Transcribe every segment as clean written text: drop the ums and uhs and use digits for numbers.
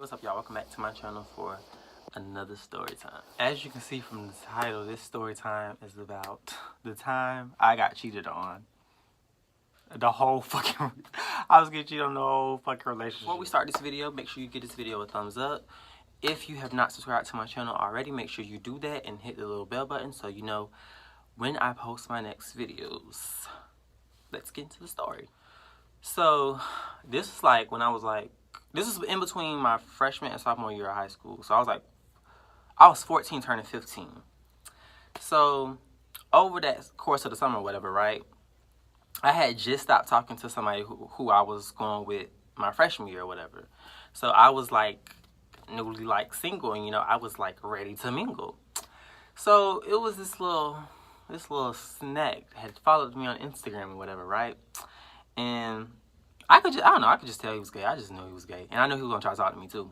What's up, y'all? Welcome back to my channel for another story time. As you can see from the title, this story time is about the time I got cheated on. The whole fucking... I was getting cheated on the whole fucking relationship. Before we start this video, make sure you give this video a thumbs up. If you have not subscribed to my channel already, make sure you do that and hit the little bell button so you know when I post my next videos. Let's get into the story. So, this is like when I was like... This is in between my freshman and sophomore year of high school. So I was 14 turning 15. So over that course of the summer or whatever, right? I had just stopped talking to somebody who I was going with my freshman year or whatever. So I was like newly like single and I was like ready to mingle. So it was this little snack had followed me on Instagram or whatever, right? And I could just tell he was gay. I just knew he was gay. And I knew he was gonna try to talk to me too.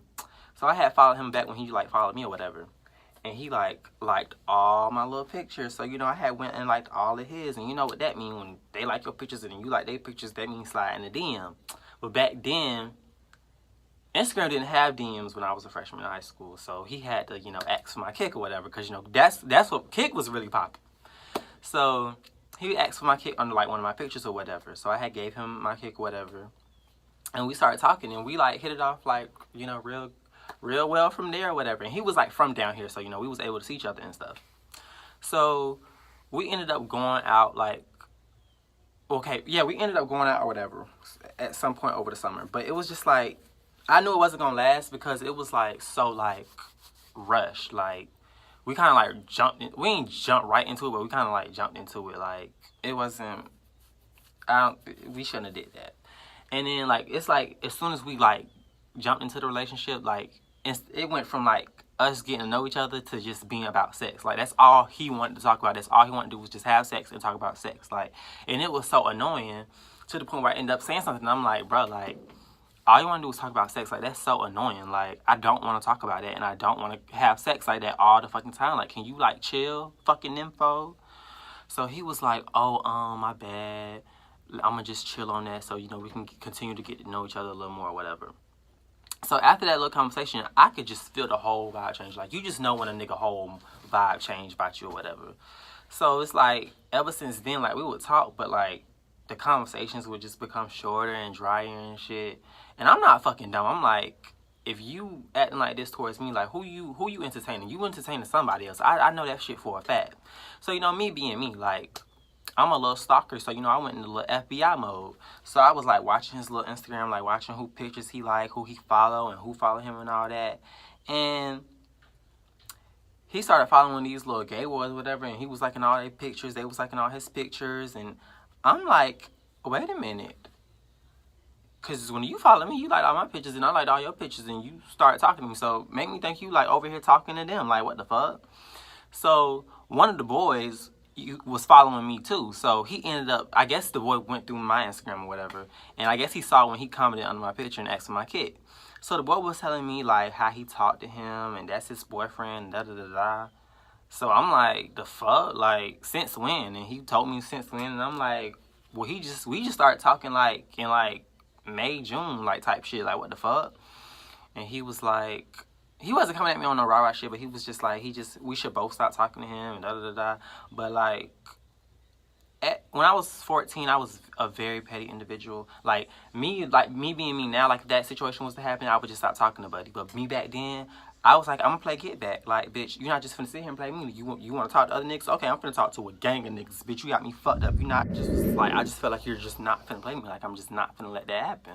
So I had followed him back when he like followed me or whatever. And he like liked all my little pictures. So I had went and liked all of his. And you know what that means when they like your pictures and you like their pictures, that means slide in the DM. But back then, Instagram didn't have DMs when I was a freshman in high school. So he had to, ask for my kick or whatever. Because that's what kick was really popping. So he asked for my kick under like one of my pictures or whatever. So I had gave him my kick or whatever. And we started talking and we like hit it off like, real well from there or whatever. And he was like from down here. So, we was able to see each other and stuff. So we ended up going out like, we ended up going out or whatever at some point over the summer. But it was just like, I knew it wasn't going to last because it was like so like rushed. Like we kind of like jumped in. We ain't jumped right into it, but we kind of like jumped into it. Like it wasn't, we shouldn't have did that. And then like, it's like as soon as we like jumped into the relationship, like it went from like us getting to know each other to just being about sex. Like that's all he wanted to talk about. That's all he wanted to do was just have sex and talk about sex. Like, and it was so annoying to the point where I ended up saying something. And I'm like, bro, like all you want to do is talk about sex. Like that's so annoying. Like I don't want to talk about it and I don't want to have sex like that all the fucking time. Like can you like chill, fucking nympho? So he was like, oh, my bad. I'm gonna just chill on that so we can continue to get to know each other a little more or whatever. So after that little conversation, I could just feel the whole vibe change. Like you just know when a nigga whole vibe change about you or whatever. So it's like ever since then, like we would talk, but like the conversations would just become shorter and drier and shit. And I'm not fucking dumb. I'm like, if you acting like this towards me, like who you entertaining? You entertaining somebody else. I know that shit for a fact. So me being me, like I'm a little stalker, so I went into a little FBI mode. So I was like watching his little Instagram, like watching who pictures he like, who he follow, and who follow him and all that. And he started following these little gay boys, whatever, and he was liking all their pictures. They was liking all his pictures, and I'm like, wait a minute. Because when you follow me, you like all my pictures, and I like all your pictures, and you started talking to me. So make me think you like over here talking to them. Like, what the fuck? So one of the boys was following me too. So he ended up, I guess the boy went through my Instagram or whatever. And I guess he saw when he commented under my picture and asked for my kid. So the boy was telling me like how he talked to him and that's his boyfriend, da da da da. So I'm like, the fuck? Like, since when? And he told me since when. And I'm like, well, we just started talking like in like May, June, like type shit. Like, what the fuck? And he was like, he wasn't coming at me on no rah-rah shit, but he was just like, we should both stop talking to him and da-da-da-da. But like, when I was 14, I was a very petty individual. Like me being me now, like if that situation was to happen, I would just stop talking to Buddy. But me back then, I was like, I'm gonna play get back. Like, bitch, you're not just finna sit here and play me. You want to talk to other niggas? Okay, I'm finna talk to a gang of niggas. Bitch, you got me fucked up. You're not just like, I just feel like you're just not finna play me. Like, I'm just not finna let that happen.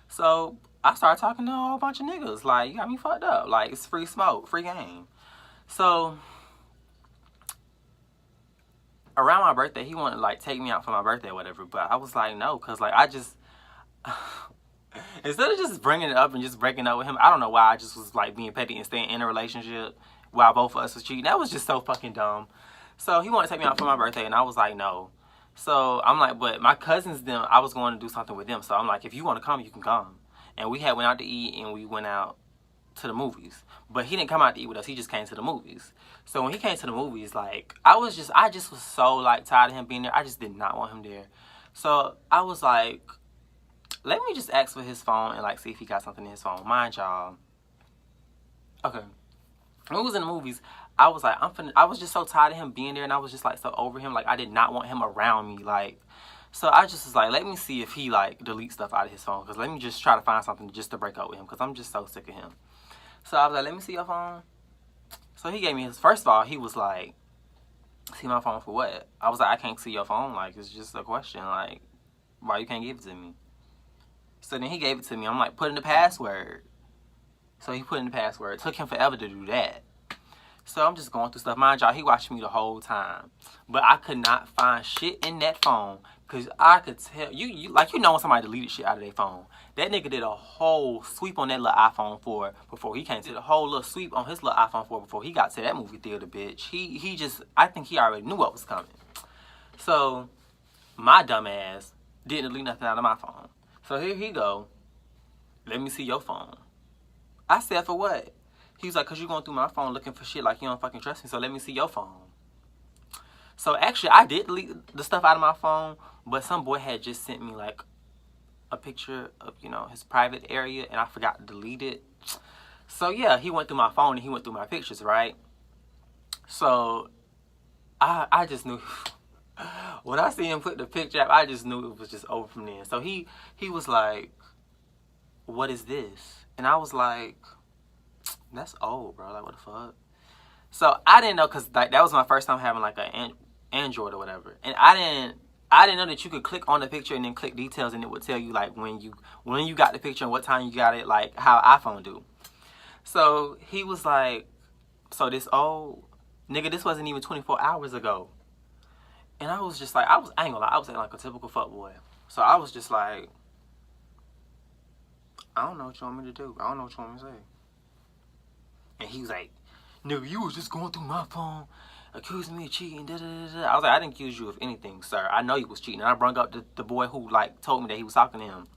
So I started talking to a whole bunch of niggas. Like, you got me fucked up. Like, it's free smoke, free game. So around my birthday, he wanted to like take me out for my birthday or whatever. But I was like, no, because like I just instead of just bringing it up and just breaking up with him, I don't know why I just was like being petty and staying in a relationship while both of us was cheating. That was just so fucking dumb. So he wanted to take me out for my birthday and I was like, no. So I'm like, but my cousins, them, I was going to do something with them. So I'm like, if you want to come, you can come. And we went out to eat and we went out to the movies. But he didn't come out to eat with us. He just came to the movies. So when he came to the movies, like, I just was so, like, tired of him being there. I just did not want him there. So I was like, let me just ask for his phone and, like, see if he got something in his phone. Mind y'all, Okay. When we was in the movies, I was like, I was just so tired of him being there, and I was just like so over him. Like I did not want him around me. Like, so I just was like, let me see if he like deletes stuff out of his phone, cause let me just try to find something just to break up with him, cause I'm just so sick of him. So I was like, let me see your phone. So he gave me his. First of all, he was like, see my phone for what? I was like, I can't see your phone. Like it's just a question. Like why you can't give it to me? So then he gave it to me. I'm like, put in the password. So he put in the password. It took him forever to do that. So I'm just going through stuff. Mind y'all, he watched me the whole time. But I could not find shit in that phone. Because I could tell, you know when somebody deleted shit out of their phone. That nigga did a whole sweep on that little iPhone 4 before he came to the whole little sweep on his little iPhone 4 before he got to that movie theater, bitch. He just, I think he already knew what was coming. So, my dumb ass didn't delete nothing out of my phone. So here he go. Let me see your phone. I said, for what? He was like, cause you going through my phone looking for shit like you don't fucking trust me, so let me see your phone. So actually, I did delete the stuff out of my phone, but some boy had just sent me like a picture of, you know, his private area, and I forgot to delete it. So yeah, he went through my phone and he went through my pictures, right? So I just knew when I see him put the picture up, I just knew it was just over from there. So he was like, what is this? And I was like, that's old, bro. Like, what the fuck? So I didn't know, cause like that was my first time having like an Android or whatever, and I didn't know that you could click on the picture and then click details, and it would tell you like when you got the picture and what time you got it, like how iPhone do. So he was like, so this old nigga, this wasn't even 24 hours ago, and I was just like, I ain't gonna lie, I was like a typical fuckboy. So I was just like, I don't know what you want me to do. I don't know what you want me to say. And he was like, nigga, you was just going through my phone, accusing me of cheating, da da da da. I was like, I didn't accuse you of anything, sir. I know you was cheating. And I brought up the boy who, like, told me that he was talking to him.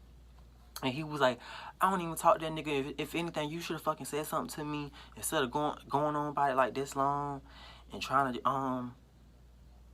And he was like, I don't even talk to that nigga. If anything, you should have fucking said something to me instead of going on about it like this long and trying to,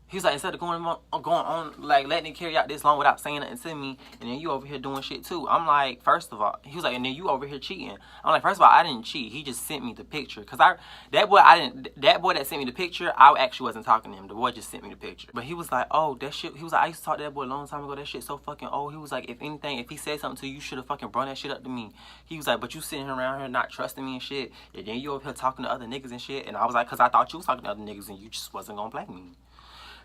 he was like, instead of going on, like, letting it carry out this long without saying nothing to me, and then you over here doing shit too. I'm like, first of all, he was like, and then you over here cheating. I'm like, first of all, I didn't cheat. He just sent me the picture. Cause that boy that sent me the picture, I actually wasn't talking to him. The boy just sent me the picture. But he was like, oh, that shit, he was like, I used to talk to that boy a long time ago. That shit so fucking old. He was like, if anything, if he said something to you, you should have fucking brought that shit up to me. He was like, but you sitting around here not trusting me and shit, and then you over here talking to other niggas and shit. And I was like, cause I thought you was talking to other niggas and you just wasn't gonna blame me.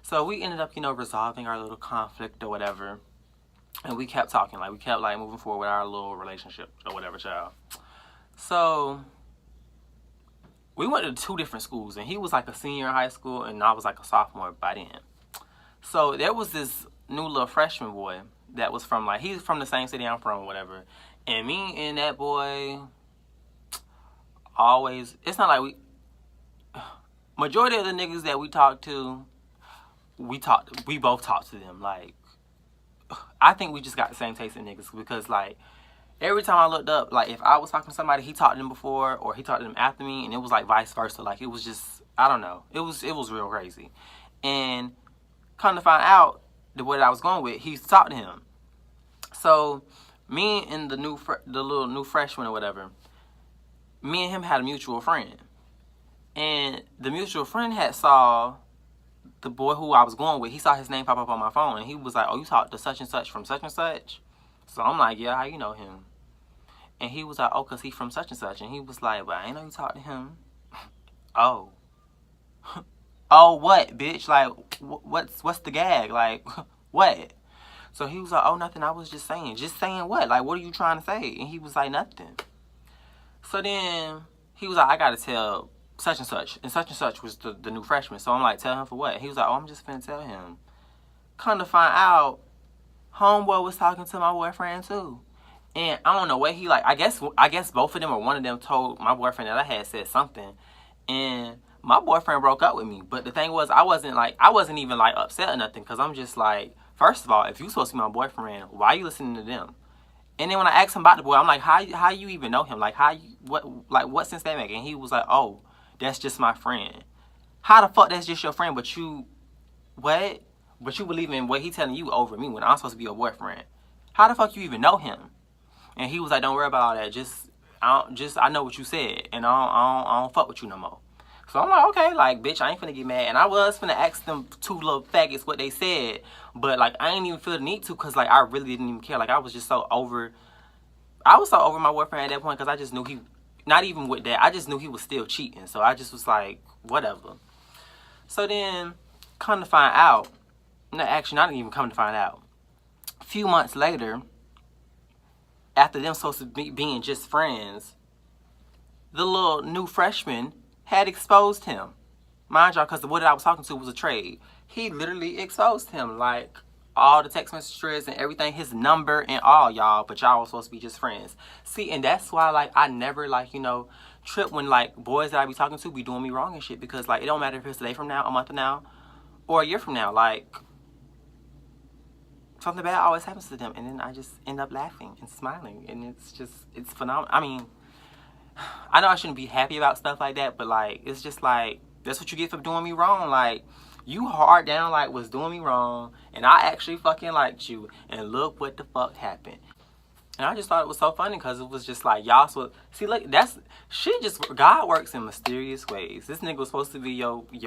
So we ended up, you know, resolving our little conflict or whatever. And we kept talking. Like, we kept, like, moving forward with our little relationship or whatever, child. So we went to 2 different schools. And he was, like, a senior in high school. And I was, like, a sophomore by then. So there was this new little freshman boy that was from, like, he's from the same city I'm from or whatever. And me and that boy always, it's not like majority of the niggas that we talked to, we both talked to them. Like, I think we just got the same taste in niggas, because like every time I looked up, like if I was talking to somebody, he talked to them before or he talked to them after me, and it was like vice versa. Like it was just, I don't know, it was real crazy. And come to find out, the boy that I was going with, he used to talk to him. So me and the little new freshman or whatever, me and him had a mutual friend, and the mutual friend had saw the boy who I was going with. He saw his name pop up on my phone, and he was like, oh, you talked to such and such from such and such? So I'm like, yeah, how you know him? And he was like, oh, because he's from such and such. And he was like, but I ain't know you talked to him. Oh. Oh, what, bitch? Like, what's the gag? Like, what? So he was like, oh, nothing, I was just saying. Just saying what? Like, what are you trying to say? And he was like, nothing. So then he was like, I got to tell such and such was the new freshman. So I'm like, tell him for what? He was like, oh, I'm just finna tell him. Come to find out, homeboy was talking to my boyfriend too. And I don't know what he, like, I guess both of them or one of them told my boyfriend that I had said something. And my boyfriend broke up with me. But the thing was, I wasn't even like upset or nothing, because I'm just like, first of all, if you supposed to be my boyfriend, why are you listening to them? And then when I asked him about the boy, I'm like, how you even know him? Like, what sense that make? And he was like, oh, that's just my friend. How the fuck that's just your friend, but you, what? But you believe in what he telling you over me when I'm supposed to be your boyfriend. How the fuck you even know him? And he was like, don't worry about all that. Just, I know what you said, and I don't fuck with you no more. So I'm like, okay, like, bitch, I ain't finna get mad. And I was finna ask them two little faggots what they said, but like, I ain't even feel the need to, cause like, I really didn't even care. Like, I was just so over. I was so over my boyfriend at that point, cause I just knew he, not even with that, I just knew he was still cheating. So I just was like, whatever. So then, come to find out, no, actually, not even come to find out. A few months later, after them supposed to be being just friends, the little new freshman had exposed him. Mind y'all, because what I was talking to was a trade. He literally exposed him, like, all the text messages and everything, his number and all, y'all, but y'all was supposed to be just friends. See, and that's why, like, I never, like, you know, trip when, like, boys that I be talking to be doing me wrong and shit, because, like, it don't matter if it's a day from now, a month from now, or a year from now, like, something bad always happens to them, and then I just end up laughing and smiling, and it's just, it's phenomenal. I mean, I know I shouldn't be happy about stuff like that, but, like, it's just, like, that's what you get for doing me wrong. Like, you hard down, like, was doing me wrong, and I actually fucking liked you, and look what the fuck happened. And I just thought it was so funny, because it was just, like, y'all, so, see, look, that's, shit just, God works in mysterious ways. This nigga was supposed to be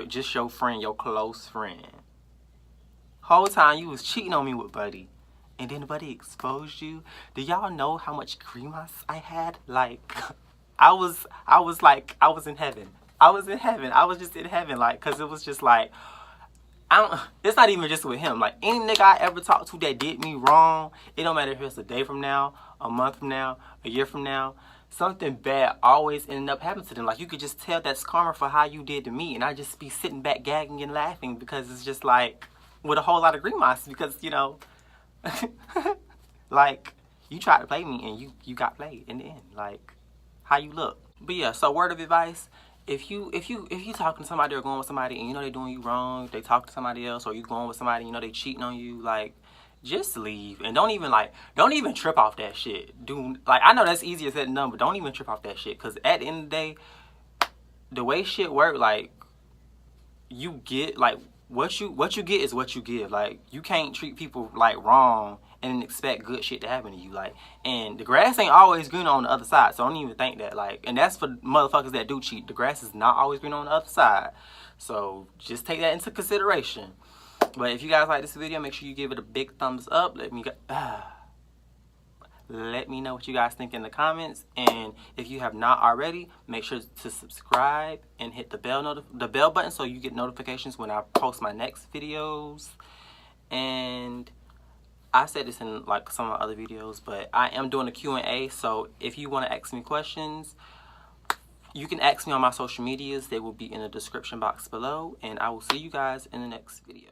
just your friend, your close friend. Whole time you was cheating on me with Buddy, and then Buddy exposed you. Do y'all know how much grimace I had? Like, I was in heaven. I was in heaven. I was just in heaven, like, cause it was just like, it's not even just with him. Like, any nigga I ever talked to that did me wrong, it don't matter if it's a day from now, a month from now, a year from now, something bad always ended up happening to them. Like, you could just tell that's karma for how you did to me, and I just be sitting back gagging and laughing, because it's just like, with a whole lot of grimace, because, you know, like, you tried to play me, and you got played in the end. Like, how you look. But yeah, so word of advice, if you talking to somebody or going with somebody and you know they doing you wrong, they talk to somebody else, or you going with somebody and you know they cheating on you, like, just leave. And don't even trip off that shit. Like, I know that's easier said than done, but don't even trip off that shit, because at the end of the day, the way shit work, like, you get, like, what you get is what you give. Like, you can't treat people, like, wrong and expect good shit to happen to you. Like, and the grass ain't always green on the other side, so don't even think that. Like, and that's for motherfuckers that do cheat. The grass is not always green on the other side, so just take that into consideration. But if you guys like this video, make sure you give it a big thumbs up. Let me know what you guys think in the comments, and if you have not already, make sure to subscribe and hit the bell button so you get notifications when I post my next videos. And I said this in, like, some of my other videos, but I am doing a Q&A, so if you want to ask me questions, you can ask me on my social medias. They will be in the description box below, and I will see you guys in the next video.